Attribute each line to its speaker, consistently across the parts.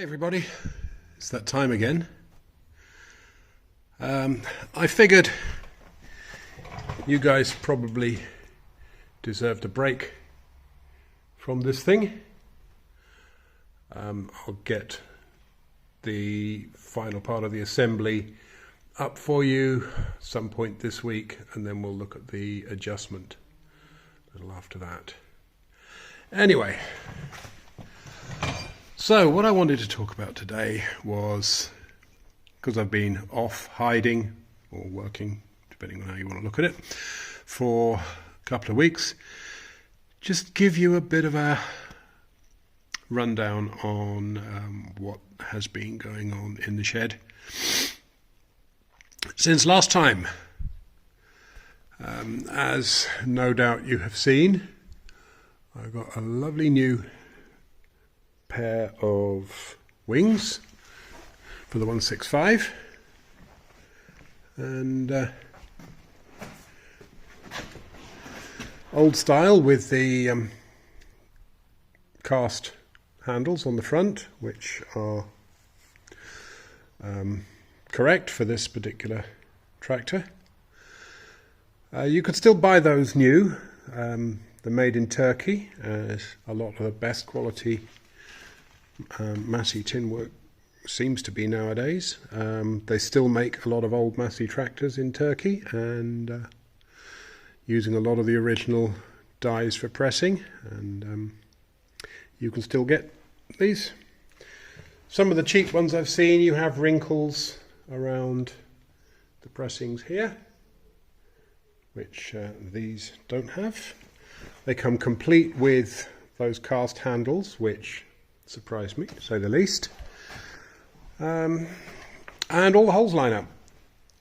Speaker 1: Hey everybody, it's that time again. I figured you guys probably deserved a break from this thing. I'll get the final part of the assembly up for you some point this week, and then we'll look at the adjustment a little after that. Anyway, so what I wanted to talk about today was, because I've been off hiding or working, depending on how you want to look at it, for a couple of weeks, just give you a bit of a rundown on what has been going on in the shed since last time. As no doubt you have seen, I got a lovely new pair of wings for the 165, and old style with the cast handles on the front, which are correct for this particular tractor. You could still buy those new. They're made in Turkey, as a lot of the best quality Massey tin work seems to be nowadays. They still make a lot of old Massey tractors in Turkey, and using a lot of the original dies for pressing, and you can still get these. Some of the cheap ones I've seen, you have wrinkles around the pressings here, which these don't have. They come complete with those cast handles, which surprised me, to say the least. And all the holes line up.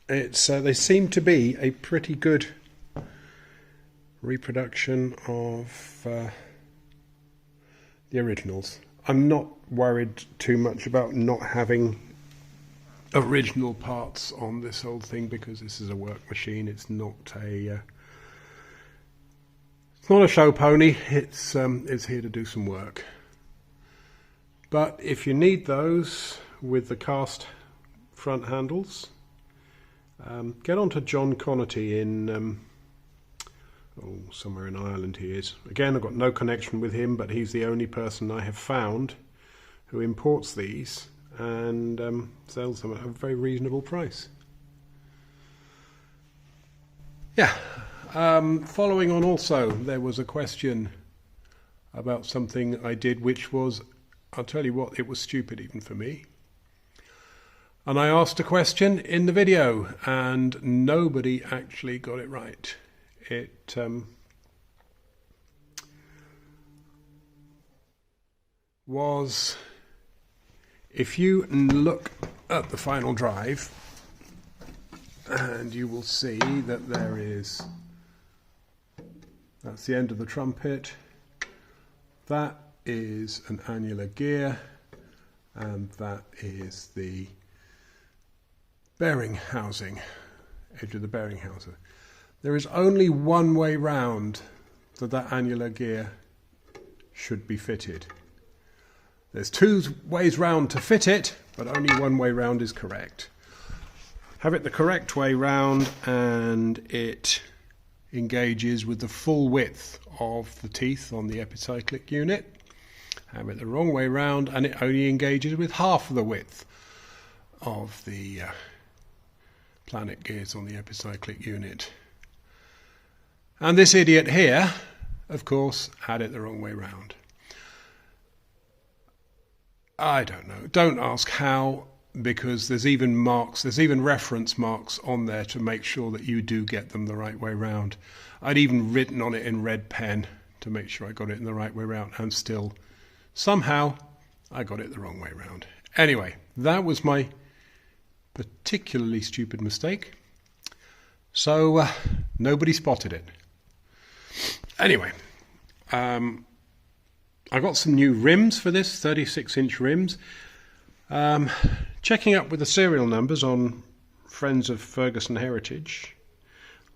Speaker 1: They seem to be a pretty good reproduction of the originals. I'm not worried too much about not having original parts on this old thing, because this is a work machine. It's not a show pony. It's here to do some work. But if you need those with the cast front handles, get on to John Connerty in somewhere in Ireland he is. Again, I've got no connection with him, but he's the only person I have found who imports these and sells them at a very reasonable price. Yeah. Following on also, there was a question about something I did, which was, I'll tell you what, it was stupid even for me. And I asked a question in the video, and nobody actually got it right. It was, if you look at the final drive, and you will see that there is, that's the end of the trumpet, that is an annular gear, and that is the bearing housing, edge of the bearing housing. There is only one way round that annular gear should be fitted. There's two ways round to fit it, but only one way round is correct. Have it the correct way round, and it engages with the full width of the teeth on the epicyclic unit. Have it the wrong way round, and it only engages with half of the width of the planet gears on the epicyclic unit. And this idiot here, of course, had it the wrong way round. I don't know. Don't ask how, because there's even marks, there's even reference marks on there to make sure that you do get them the right way round. I'd even written on it in red pen to make sure I got it in the right way round, and still, somehow, I got it the wrong way round. Anyway, that was my particularly stupid mistake. So, nobody spotted it. Anyway, I got some new rims for this, 36-inch rims. Checking up with the serial numbers on Friends of Ferguson Heritage,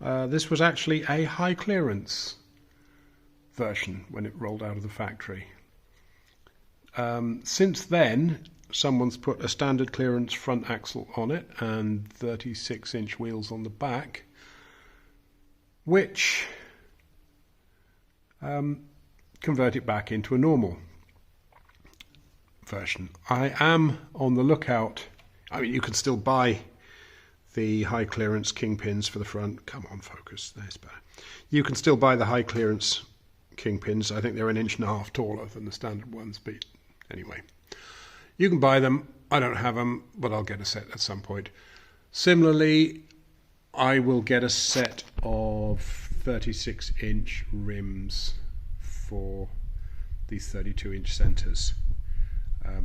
Speaker 1: this was actually a high clearance version when it rolled out of the factory. Since then, someone's put a standard clearance front axle on it and 36-inch wheels on the back, which convert it back into a normal version. I am on the lookout. I mean, you can still buy the high clearance kingpins for the front. Come on, focus, there's better. You can still buy the high clearance kingpins. I think they're 1.5 inches taller than the standard ones, but anyway, you can buy them. I don't have them, but I'll get a set at some point. Similarly, I will get a set of 36-inch rims for these 32-inch centres.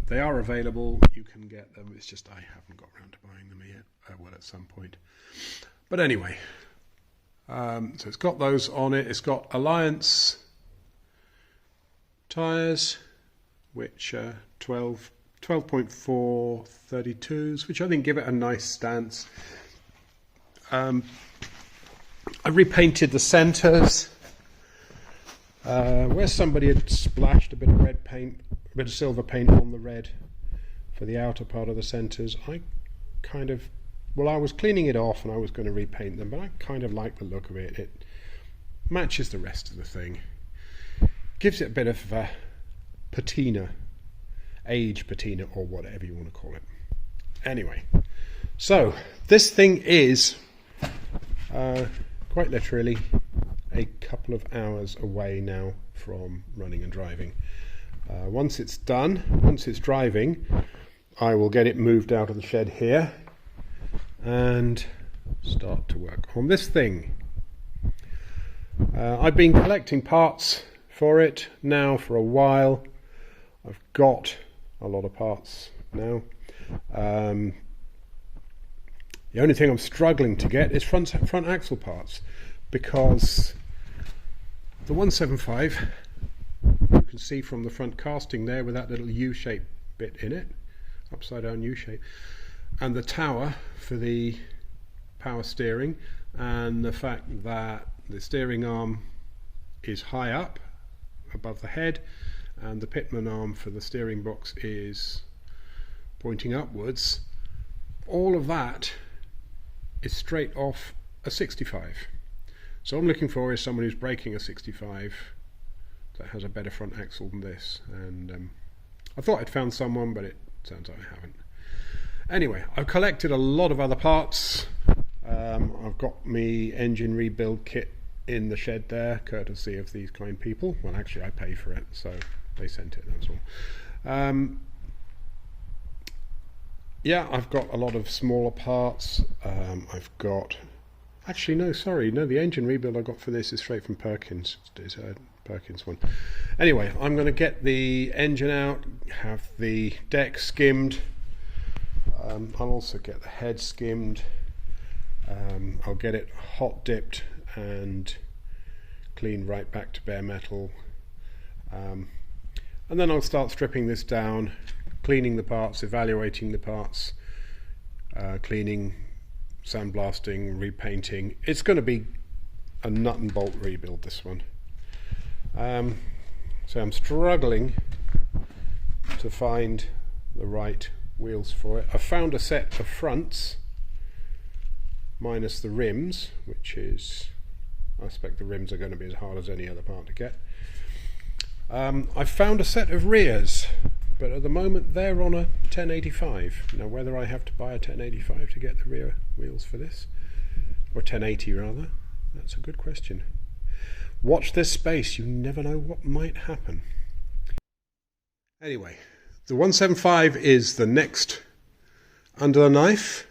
Speaker 1: They are available, you can get them, it's just I haven't got around to buying them yet. I will at some point. But anyway, so it's got those on it. It's got Alliance tyres, which are 12.4 32s, which I think give it a nice stance. I repainted the centres. Where somebody had splashed a bit of red paint, a bit of silver paint on the red for the outer part of the centres, I was cleaning it off and I was going to repaint them, but I kind of like the look of it. It matches the rest of the thing. Gives it a bit of patina, age patina, or whatever you want to call it. Anyway, so this thing is quite literally a couple of hours away now from running and driving. Once it's driving, I will get it moved out of the shed here and start to work on this thing. I've been collecting parts for it now for a while. I've got a lot of parts now. The only thing I'm struggling to get is front axle parts, because the 175, you can see from the front casting there with that little U-shaped bit in it, upside down U-shape, and the tower for the power steering, and the fact that the steering arm is high up above the head and the pitman arm for the steering box is pointing upwards, all of that is straight off a 65. So I'm looking for is someone who's braking a 65 that has a better front axle than this, and I thought I'd found someone, but it turns out I haven't. Anyway, I've collected a lot of other parts. I've got me engine rebuild kit in the shed there, courtesy of these kind people. Well, actually I pay for it, so they sent it, that's all. Yeah, I've got a lot of smaller parts. I've got... Actually, no, sorry. No, the engine rebuild I got for this is straight from Perkins. It's a Perkins one. Anyway, I'm going to get the engine out, have the deck skimmed. I'll also get the head skimmed. I'll get it hot dipped and cleaned right back to bare metal. And then I'll start stripping this down, cleaning the parts, evaluating the parts, cleaning, sandblasting, repainting. It's going to be a nut and bolt rebuild, this one. So I'm struggling to find the right wheels for it. I found a set of fronts minus the rims, which is, I expect the rims are going to be as hard as any other part to get. I've found a set of rears, but at the moment they're on a 1085. Now whether I have to buy a 1085 to get the rear wheels for this, or 1080 rather, that's a good question. Watch this space, you never know what might happen. Anyway, the 175 is the next under the knife,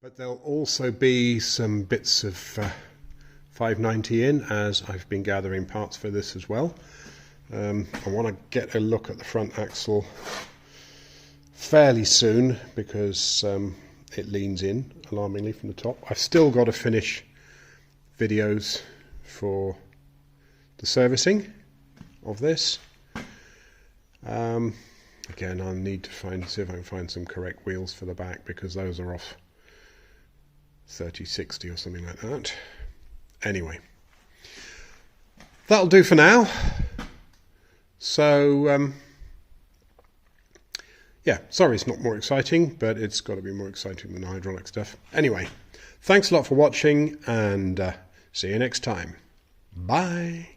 Speaker 1: but there'll also be some bits of 590 in, as I've been gathering parts for this as well. I want to get a look at the front axle fairly soon, because it leans in alarmingly from the top. I've still got to finish videos for the servicing of this. Again, I'll need to see if I can find some correct wheels for the back, because those are off 3060 or something like that. Anyway, that'll do for now. So Yeah, sorry it's not more exciting, but it's got to be more exciting than the hydraulic stuff. Anyway, thanks a lot for watching, and see you next time. Bye.